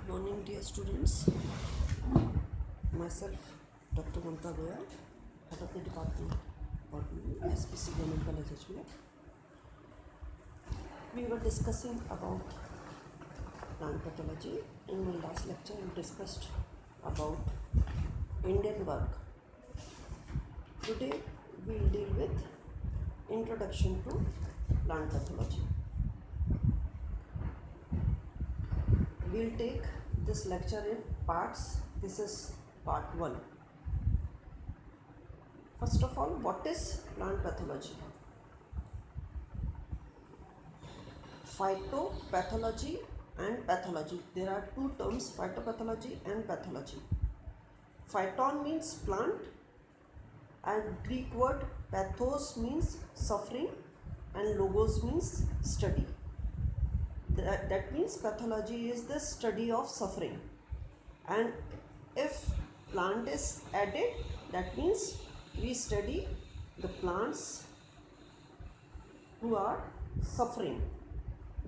Morning, dear students. Myself, Dr. Mamta Goyal, head of the department Botany, SPC Government College Ajmer. We were discussing about plant pathology. In my last lecture, we discussed about Indian work. Today, we'll deal with introduction to plant pathology. We'll take this lecture in parts. This is part 1. First of all, what is plant pathology? Phytopathology and pathology. There are two terms, phytopathology and pathology. Phyton means plant and Greek word pathos means suffering and logos means study. That means pathology is the study of suffering, and if plant is added, that means we study the plants who are suffering,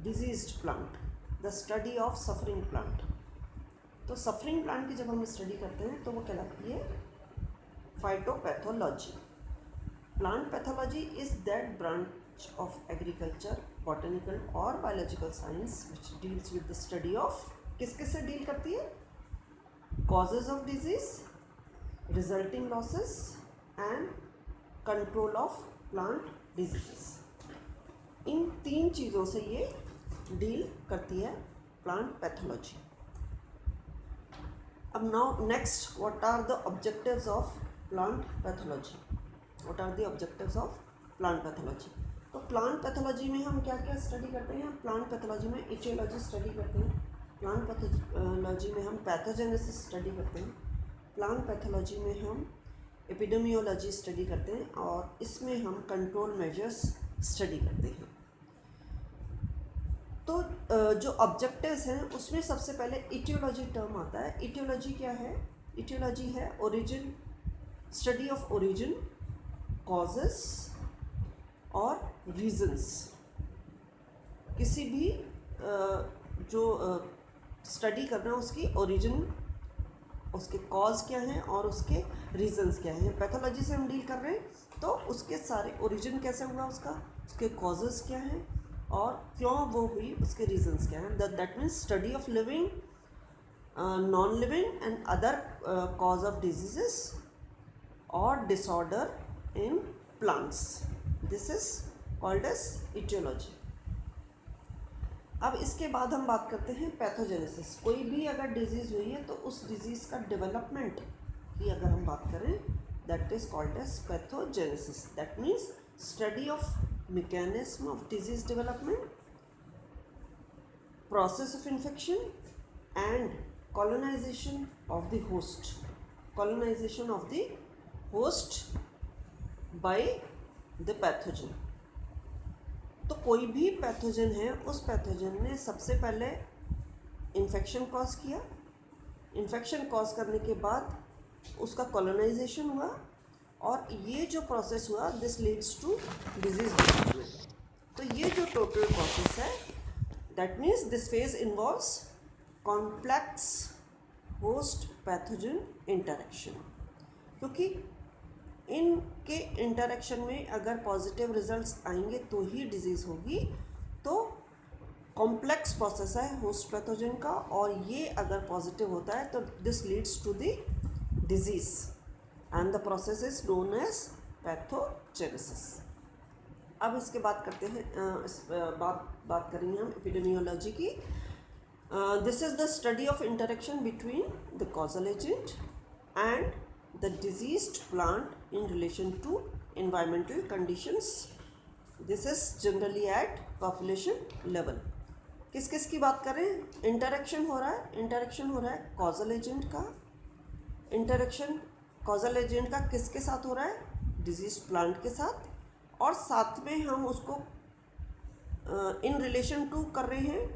diseased plant, the study of suffering plant. तो suffering plant की जब हम study करते हैं तो वो कहलाती है phytopathology. Plant pathology is that branch of agriculture, botanical और biological science which deals with the study of, किसके से डील करती है? Causes of disease, resulting losses and control of plant diseases. इन तीन चीज़ों से ये डील करती है प्लांट पैथोलॉजी. अब now next, what are the objectives of plant pathology? What are the objectives of plant pathology? तो प्लांट पैथोलॉजी में हम क्या क्या स्टडी करते हैं? प्लांट पैथोलॉजी में इटियोलॉजी स्टडी करते हैं. प्लांट पैथोलॉजी में हम पैथोजेनेसिस स्टडी करते हैं. प्लांट पैथोलॉजी में हम एपिडेमियोलॉजी स्टडी करते हैं और इसमें हम कंट्रोल मेजर्स स्टडी करते हैं. तो जो ऑब्जेक्टिव्स हैं उसमें सबसे पहले इटियोलॉजी टर्म आता है. इटियोलॉजी क्या है? इटियोलॉजी है origin, study of origin, causes और रीजंस. किसी भी जो स्टडी करना है उसकी ओरिजिन, उसके कॉज क्या हैं और उसके रीजंस क्या हैं. पैथोलॉजी से हम डील कर रहे हैं तो उसके सारे ओरिजिन कैसे हुआ उसका, उसके कॉजेस क्या हैं और क्यों वो हुई, उसके रीजंस क्या हैं. That means study of living, non living and other cause of diseases और disorder in plants. This is called as etiology. अब इसके बाद हम बात करते हैं पैथोजेनेसिस. कोई भी अगर डिजीज़ हुई है तो उस डिजीज़ का डेवलपमेंट की अगर हम बात करें, that is called as pathogenesis. That means study of mechanism of disease development, process of infection and colonization of the host. Colonization of the host by the pathogen. तो कोई भी पैथोजन है, उस पैथोजन ने सबसे पहले इन्फेक्शन कॉज किया. Infection cause करने के बाद उसका कॉलोनाइजेशन हुआ और ये जो प्रोसेस हुआ, this leads to disease development. तो ये जो टोटल प्रोसेस है, that means this phase involves complex host pathogen interaction. क्योंकि इनके इंटरेक्शन में अगर पॉजिटिव रिजल्ट्स आएंगे तो ही डिजीज़ होगी. तो कॉम्प्लेक्स प्रोसेस है होस्ट पैथोजन का, और ये अगर पॉजिटिव होता है तो this leads to the disease and the process is known as pathogenesis. अब इसके बात करते हैं, बात करेंगे हम एपिडेमियोलॉजी की. This is the study of interaction between the causal agent and the diseased plant in relation to environmental conditions. This is generally at population level. किस किस की बात करें? इंटरेक्शन हो रहा है. इंटरेक्शन हो रहा है कॉजल एजेंट का. इंटरेक्शन कॉजल एजेंट का किसके साथ हो रहा है? डिजीज प्लांट के साथ. और साथ में हम उसको इन रिलेशन टू कर रहे हैं,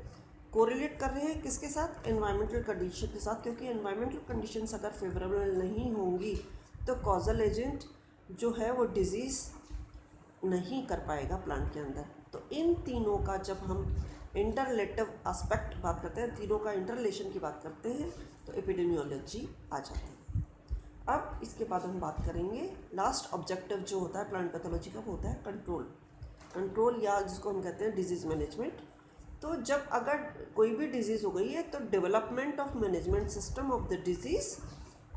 कोरिलेट कर रहे हैं किसके साथ? एनवायरमेंटल कंडीशन के साथ. क्योंकि एनवायरमेंटल कंडीशंस अगर फेवरेबल नहीं होंगी तो कॉजल एजेंट जो है वो डिजीज़ नहीं कर पाएगा प्लांट के अंदर. तो इन तीनों का जब हम इंटरलेटिव एस्पेक्ट बात करते हैं, तीनों का इंटरलेशन की बात करते हैं, तो एपिडेमियोलॉजी आ जाती है। अब इसके बाद हम बात करेंगे लास्ट ऑब्जेक्टिव जो होता है प्लांट पैथोलॉजी का, वो होता है कंट्रोल या जिसको हम कहते हैं डिजीज़ मैनेजमेंट। तो जब अगर कोई भी डिजीज़ हो गई है तो development of management system of the disease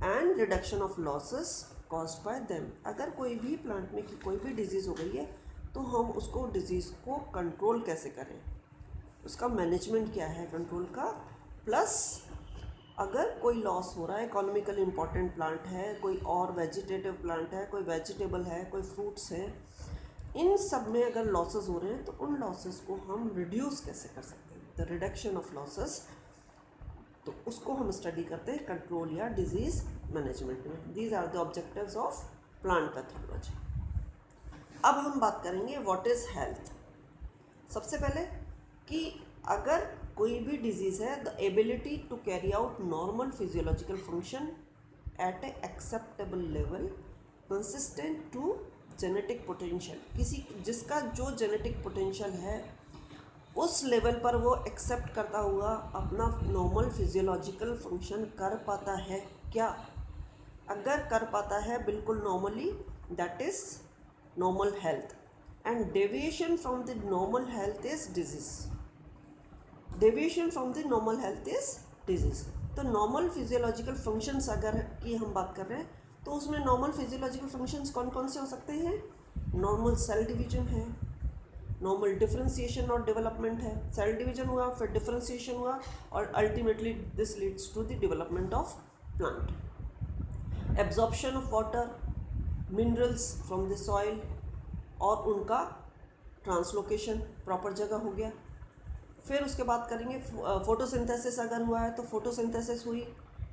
and reduction of losses caused by them. अगर कोई भी प्लांट में की कोई भी डिजीज़ हो गई है तो हम उसको डिजीज़ को कंट्रोल कैसे करें, उसका मैनेजमेंट क्या है कंट्रोल का, प्लस अगर कोई लॉस हो रहा है, इकोनॉमिकली इम्पॉर्टेंट प्लांट है, कोई और वेजिटेटिव प्लांट है, कोई वेजिटेबल है, कोई फ्रूट्स है, इन सब में अगर लॉसेस हो रहे हैं तो उन लॉसेस को हम रिड्यूस कैसे कर सकते हैं, द रिडक्शन ऑफ लॉसेस, तो उसको हम स्टडी करते हैं कंट्रोल या डिजीज़ मैनेजमेंट में। These are the objectives of plant pathology. अब हम बात करेंगे व्हाट इज़ हेल्थ। सबसे पहले कि अगर कोई भी डिजीज़ है, the ability to carry out normal physiological function at a acceptable level consistent to genetic potential, किसी जिसका जो जेनेटिक पोटेंशियल है उस लेवल पर वो एक्सेप्ट करता हुआ अपना नॉर्मल फिजियोलॉजिकल फंक्शन कर पाता है क्या, अगर कर पाता है बिल्कुल normally, that is normal health. And deviation from the normal health is disease, deviation from the normal health is disease. तो नॉर्मल फिजियोलॉजिकल फंक्शंस अगर की हम बात कर रहे हैं तो उसमें नॉर्मल फिजियोलॉजिकल फंक्शंस कौन कौन से हो सकते हैं, नॉर्मल सेल डिवीजन है, नॉर्मल डिफरेंशिएशन और डेवलपमेंट है, सेल डिवीजन हुआ, फिर डिफरेंशिएशन हुआ, और ultimately this leads to the development of plant, absorption of water minerals from the soil और उनका ट्रांसलोकेशन प्रॉपर जगह हो गया। फिर उसके बाद करेंगे फोटोसिंथेसिस अगर हुआ है तो फोटोसिंथेसिस हुई,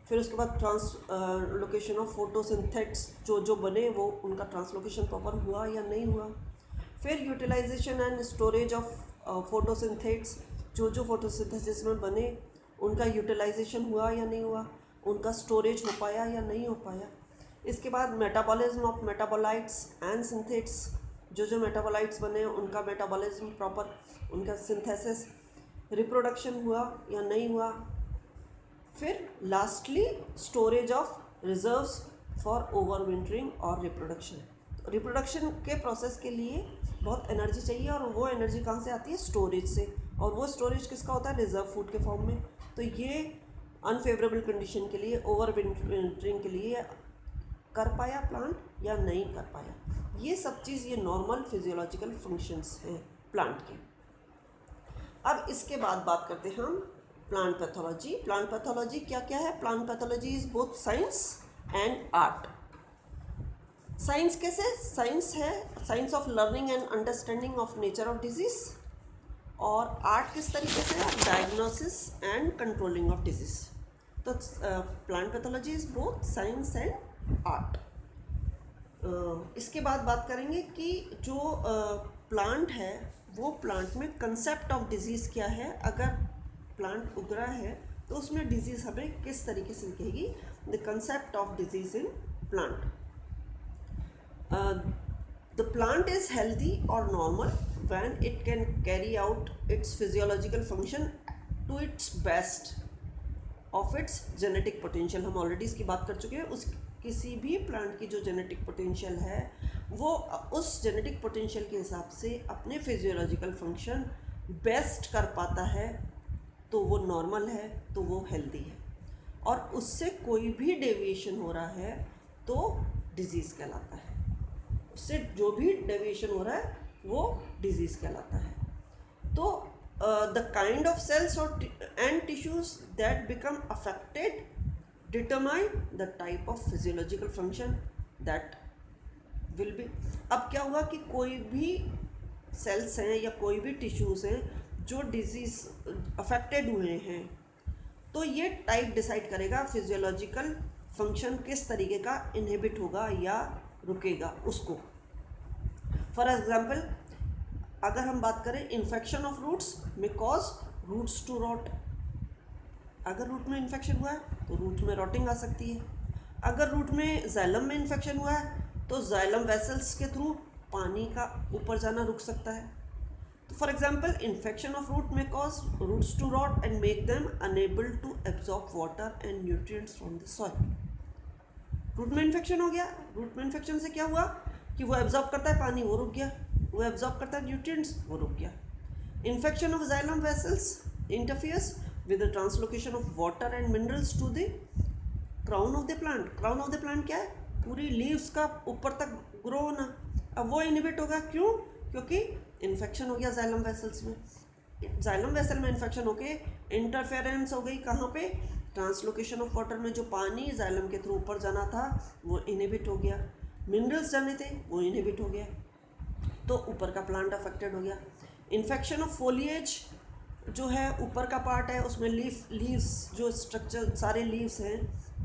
फिर उसके बाद ट्रांसलोकेशन ऑफ फोटोसिंथेट्स जो बने वो उनका ट्रांसलोकेशन प्रॉपर हुआ या नहीं हुआ, फिर यूटिलाइजेशन एंड स्टोरेज ऑफ फोटोसिंथेट्स, जो फोटोसिंथेसिस में बने उनका यूटिलाइजेशन हुआ या नहीं हुआ, उनका स्टोरेज हो पाया या नहीं हो पाया। इसके बाद metabolism of metabolites and synthates, जो मेटाबोलाइट्स बने उनका मेटाबॉलिज्म प्रॉपर, उनका सिंथेसिस, रिप्रोडक्शन हुआ या नहीं हुआ, फिर lastly storage of reserves for overwintering और रिप्रोडक्शन के प्रोसेस के लिए बहुत एनर्जी चाहिए, और वो एनर्जी कहाँ से आती है, स्टोरेज से, और वो स्टोरेज किसका होता है, रिजर्व फूड के फॉर्म में। तो ये अनफेवरेबल कंडीशन के लिए, ओवरविंटरिंग के लिए कर पाया प्लांट या नहीं कर पाया, ये सब चीज़ ये नॉर्मल फिजियोलॉजिकल फंक्शंस हैं प्लांट के। अब इसके बाद बात करते हैं हम प्लांट पैथोलॉजी। प्लांट पैथोलॉजी क्या क्या है, plant pathology is both science and art. Science कैसे, साइंस है science of learning and understanding of nature of disease, और आर्ट किस तरीके से, diagnosis and controlling of disease. तो plant pathology is both science and art. इसके बाद बात करेंगे कि जो प्लांट है वो प्लांट में कंसेप्ट ऑफ डिजीज़ क्या है, अगर प्लांट उग रहा है तो उसमें डिजीज़ हमें किस तरीके से दिखेगी, the concept of disease in plant. The plant is healthy और normal when it can carry out its physiological function to its best of its genetic potential. हम ऑलरेडी इसकी बात कर चुके हैं, उस किसी भी प्लांट की जो जेनेटिक पोटेंशियल है वो उस जेनेटिक पोटेंशियल के हिसाब से अपने फिजियोलॉजिकल फंक्शन बेस्ट कर पाता है, तो वो नॉर्मल है, तो वो हेल्दी है, और उससे कोई भी डेविएशन हो रहा है तो डिजीज़ कहलाता है, उससे जो भी डेविएशन हो रहा है वो डिजीज़ कहलाता है। तो the kind of cells and tissues that become affected determine the type of physiological function that will be। अब क्या हुआ कि कोई भी सेल्स हैं या कोई भी टिश्यूज़ हैं जो डिजीज़ अफेक्टेड हुए हैं, तो ये टाइप डिसाइड करेगा फिजियोलॉजिकल फंक्शन किस तरीके का इनहिबिट होगा या रुकेगा उसको। फॉर एग्जांपल अगर हम बात करें इन्फेक्शन ऑफ रूट्स में कॉज रूट्स टू रॉट, अगर रूट में इन्फेक्शन हुआ है तो रूट में रॉटिंग आ सकती है। अगर रूट में जाइलम में इन्फेक्शन हुआ है तो जाइलम वेसल्स के थ्रू पानी का ऊपर जाना रुक सकता है। तो for example infection of root में cause roots to rot and make them unable to absorb water and nutrients from the soil. Root में इन्फेक्शन हो गया, रूट में इन्फेक्शन से क्या हुआ कि वो एब्जॉर्ब करता है पानी, वो रुक गया, वो एब्जॉर्ब करता है न्यूट्रिएंट्स, वो रुक गया। Infection of xylem vessels interferes with the translocation of water and minerals to the crown of the plant. Crown of the plant क्या है? पूरी लीव्स का ऊपर तक ग्रो होना। अब वो इनहिबिट होगा, क्यों? क्योंकि इन्फेक्शन हो गया जाइलम वेसल्स में। जाइलम वेसल में इन्फेक्शन होके इंटरफेरेंस हो गई कहाँ पे? ट्रांसलोकेशन ऑफ वाटर में जो पानी जाइलम के थ्रू ऊपर जाना था वो इनहिबिट हो गया, मिनरल्स जाने थे वो इनहिबिट हो गया, तो ऊपर का प्लांट अफेक्टेड हो गया। इन्फेक्शन ऑफ फोलिएज जो है ऊपर का पार्ट है, उसमें लीव्स जो स्ट्रक्चर सारे लीव्स हैं,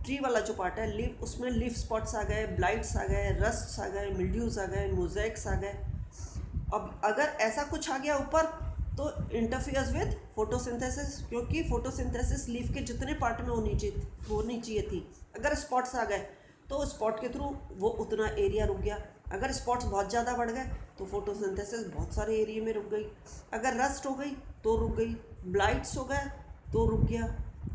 ट्री वाला जो पार्ट है लीव, उसमें लीफ स्पॉट्स आ गए, ब्लाइट्स आ गए, रस्ट्स आ गए, मिल्ड्यूज आ गए, मोज़ेक्स आ गए। अब अगर ऐसा कुछ आ गया ऊपर तो इंटरफियर्स विद फोटोसिंथेसिस, क्योंकि फोटोसिंथेसिस लीफ के जितने पार्ट में होनी चाहिए थी। अगर स्पॉट्स आ गए तो स्पॉट के थ्रू वो उतना एरिया रुक गया। अगर स्पॉट्स बहुत ज़्यादा बढ़ गए तो फोटोसिंथेसिस बहुत सारे एरिया में रुक गई। अगर रस्ट हो गई तो रुक गई, ब्लाइट्स हो गए तो रुक गया।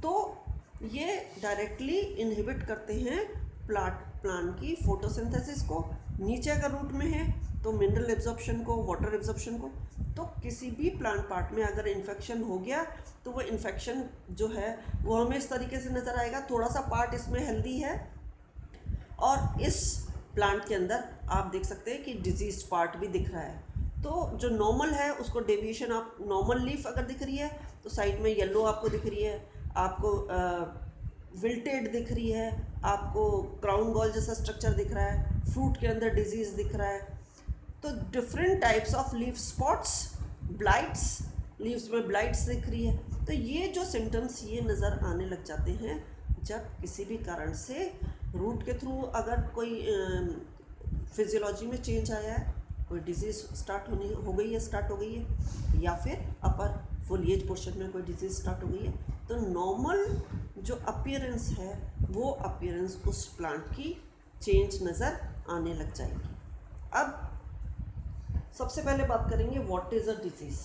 तो ये डायरेक्टली इनहिबिट करते हैं प्लांट की फोटोसिंथेसिस को। नीचे अगर रूट में है तो मिनरल एब्जॉर्प्शन को, वाटर एब्जॉर्प्शन को। तो किसी भी प्लांट पार्ट में अगर इन्फेक्शन हो गया तो वो इन्फेक्शन जो है वो हमें इस तरीके से नज़र आएगा। थोड़ा सा पार्ट इसमें हेल्दी है और इस प्लांट के अंदर आप देख सकते हैं कि डिजीज पार्ट भी दिख रहा है। तो जो नॉर्मल है उसको डेविएशन, आप नॉर्मल लीफ अगर दिख रही है तो साइड में येलो आपको दिख रही है, आपको विल्टेड दिख रही है, आपको क्राउन गॉल जैसा स्ट्रक्चर दिख रहा है, फ्रूट के अंदर डिजीज़ दिख रहा है। तो different types of leaf spots, blights, leaves में ब्लाइट्स दिख रही है। तो ये जो सिम्टम्स ये नज़र आने लग जाते हैं जब किसी भी कारण से रूट के थ्रू अगर कोई फिजियोलॉजी में चेंज आया है, कोई डिजीज़ स्टार्ट हो गई है, या फिर अपर फोलिएज पोर्शन में कोई डिजीज़ स्टार्ट हो गई है, तो नॉर्मल जो अपीयरेंस है वो अपीयरेंस उस प्लांट की चेंज नज़र आने लग जाएगी। अब सबसे पहले बात करेंगे what is a disease.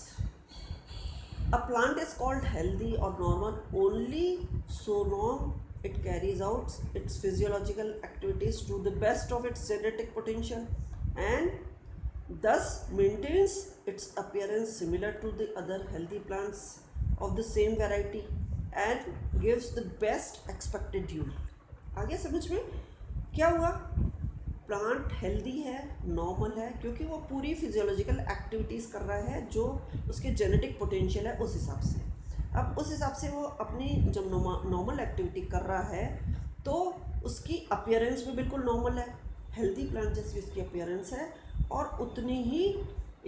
A plant is called healthy और normal only so long it carries out its physiological activities to the best of its genetic potential and thus maintains its appearance similar to the other healthy plants of the same variety and gives the best expected yield। आगे समझ में क्या हुआ? Plant healthy है, normal है, क्योंकि वो पूरी फिजियोलॉजिकल एक्टिविटीज़ कर रहा है जो उसके जेनेटिक पोटेंशियल है उस हिसाब से। अब उस हिसाब से वो अपनी जब नॉर्मल एक्टिविटी कर रहा है तो उसकी अपीयरेंस भी बिल्कुल नॉर्मल है, हेल्दी प्लांट जैसी उसकी अपीयरेंस है और उतनी ही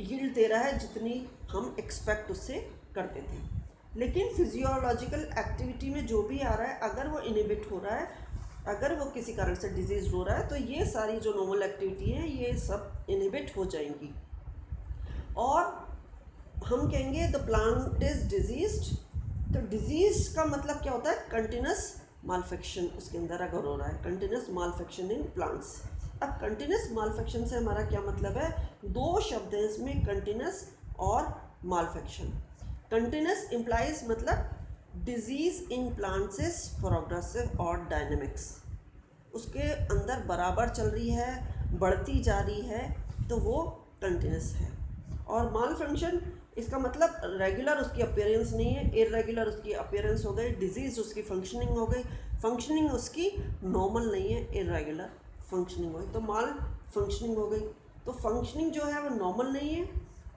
यील्ड दे रहा है जितनी हम एक्सपेक्ट उससे करते थे। लेकिन फिजियोलॉजिकल एक्टिविटी में जो भी आ रहा है, अगर वो इनहिबिट हो रहा है, अगर वो किसी कारण से डिजीज हो रहा है, तो ये सारी जो नॉर्मल एक्टिविटी है ये सब इनहिबिट हो जाएंगी और हम कहेंगे द प्लांट इज डिजीज्ड। तो डिजीज़ का मतलब क्या होता है? कंटिन्यूस मालफंक्शन उसके अंदर अगर हो रहा है, कंटिन्यूस मालफंक्शन इन प्लांट्स। अब कंटिन्यूस मालफंक्शन से हमारा क्या मतलब है? दो शब्द हैं इसमें, कंटिन्यूस और मालफंक्शन। कंटिन्यूस इम्प्लाइज मतलब disease in plants is progressive और डायनेमिक्स, उसके अंदर बराबर चल रही है, बढ़ती जा रही है, तो वो कंटिन्यूस है। और मालफंक्शन इसका मतलब रेगुलर उसकी अपीयरेंस नहीं है, इरेगुलर उसकी अपीयरेंस हो गई, डिजीज़ उसकी फंक्शनिंग हो गई, फंक्शनिंग उसकी नॉर्मल नहीं है, इरेगुलर फंक्शनिंग हो गई, तो माल फंक्शनिंग हो गई। तो फंक्शनिंग जो है वो नॉर्मल नहीं है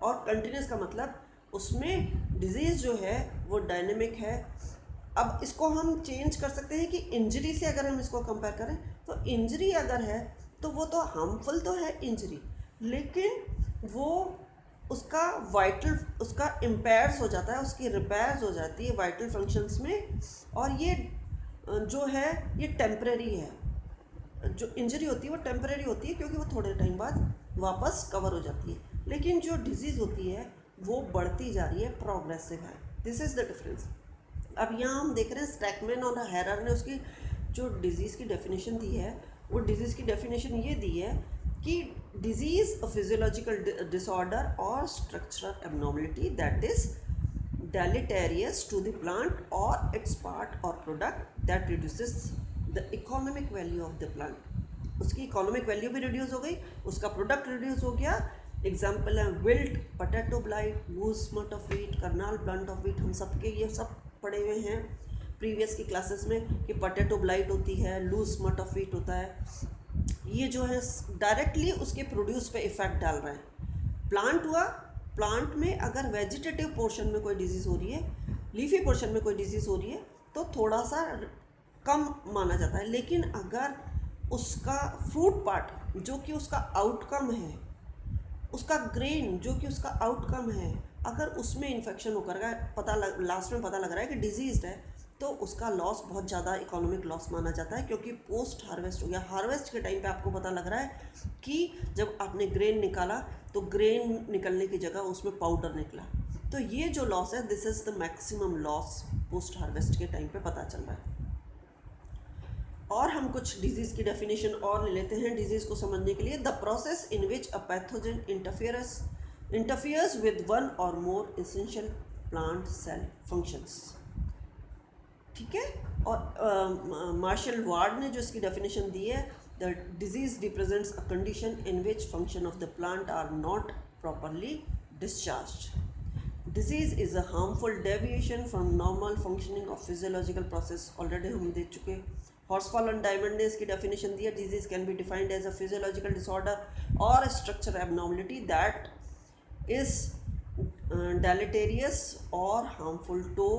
और कंटिन्यूस का मतलब उसमें डिजीज़ जो है वो डायनेमिक है। अब इसको हम चेंज कर सकते हैं कि इंजरी से अगर हम इसको कंपेयर करें तो इंजरी अगर है तो वो तो हार्मफुल तो है इंजरी, लेकिन वो उसका वाइटल, उसका इम्पेयर्स हो जाता है, उसकी रिपेयर्स हो जाती है वाइटल फंक्शंस में, और ये जो है ये टेम्परेरी है। जो इंजरी होती है वो टेम्परेरी होती है क्योंकि वो थोड़े टाइम बाद वापस कवर हो जाती है, लेकिन जो डिजीज़ होती है वो बढ़ती जा रही है, प्रोग्रेसिव है। This is the difference. अब यहाँ हम देख रहे हैं स्टैकमैन और हेरर ने उसकी जो डिज़ीज़ की डेफिनेशन दी है, वो डिज़ीज़ की डेफिनेशन ये दी है कि disease a physiological disorder or structural abnormality that is deleterious to the plant or its part or product that reduces the economic value of the plant. उसकी इकोनॉमिक वैल्यू भी reduce हो गई, उसका product reduce हो गया. Example है wilt, potato blight, loose smut of wheat, Karnal bunt of wheat. हम सबके ये सब पढ़े हुए हैं प्रीवियस की क्लासेस में कि पोटैटो ब्लाइट होती है, लूज स्मट ऑफ वीट होता है. ये जो है डायरेक्टली उसके प्रोड्यूस पे इफेक्ट डाल रहा है. प्लांट हुआ, प्लांट में अगर वेजिटेटिव पोर्शन में कोई डिजीज़ हो रही है, लीफी पोर्शन में कोई डिजीज़ हो रही है, तो थोड़ा सा कम माना जाता है. लेकिन अगर उसका फ्रूट पार्ट जो कि उसका आउटकम है, उसका ग्रेन जो कि उसका आउटकम है, अगर उसमें इन्फेक्शन होकर लास्ट में पता लग रहा है कि डिजीज़ है, तो उसका लॉस बहुत ज़्यादा इकोनॉमिक लॉस माना जाता है. क्योंकि पोस्ट हार्वेस्ट हो गया. हार्वेस्ट के टाइम पे आपको पता लग रहा है कि जब आपने ग्रेन निकाला तो ग्रेन निकलने की जगह उसमें पाउडर निकला. तो ये जो लॉस है, this is the maximum loss post harvest के टाइम पे पता चल रहा है. और हम कुछ डिजीज़ की डेफिनेशन और ले लेते हैं डिजीज़ को समझने के लिए. The process in which a pathogen interferes with one or more essential plant cell functions. ठीक है. और मार्शल वार्ड ने जो इसकी डेफिनेशन दी है, the disease represents a condition in which function of the plant are not properly discharged. Disease is a harmful deviation from normal functioning of physiological process. Already हम देख चुके. हॉर्सफॉल एंड डायमंड ने इसकी डेफिनेशन दी है. Disease can be defined as a physiological disorder or structure abnormality that is deleterious or harmful to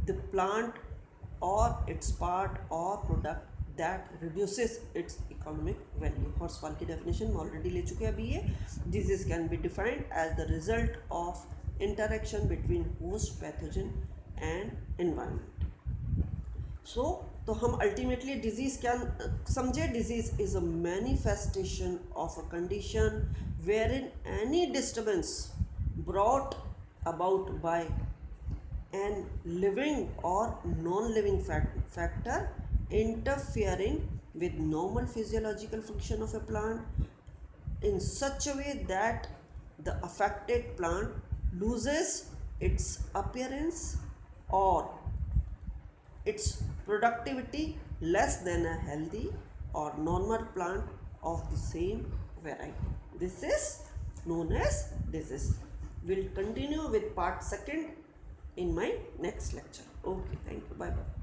the plant or its part or product that reduces its economic value. हॉर्सफॉल की definition हम already ले चुके हैं. अभी ये disease can be defined as the result of interaction between host pathogen and environment. तो हम ultimately disease क्या समझे. Disease is a manifestation of a condition wherein any disturbance brought about by an living or non living factor interfering with normal physiological function of a plant in such a way that the affected plant loses its appearance or its productivity less than a healthy or normal plant of the same variety. This is known as disease. We'll continue with part second in my next lecture. Okay, thank you. Bye bye.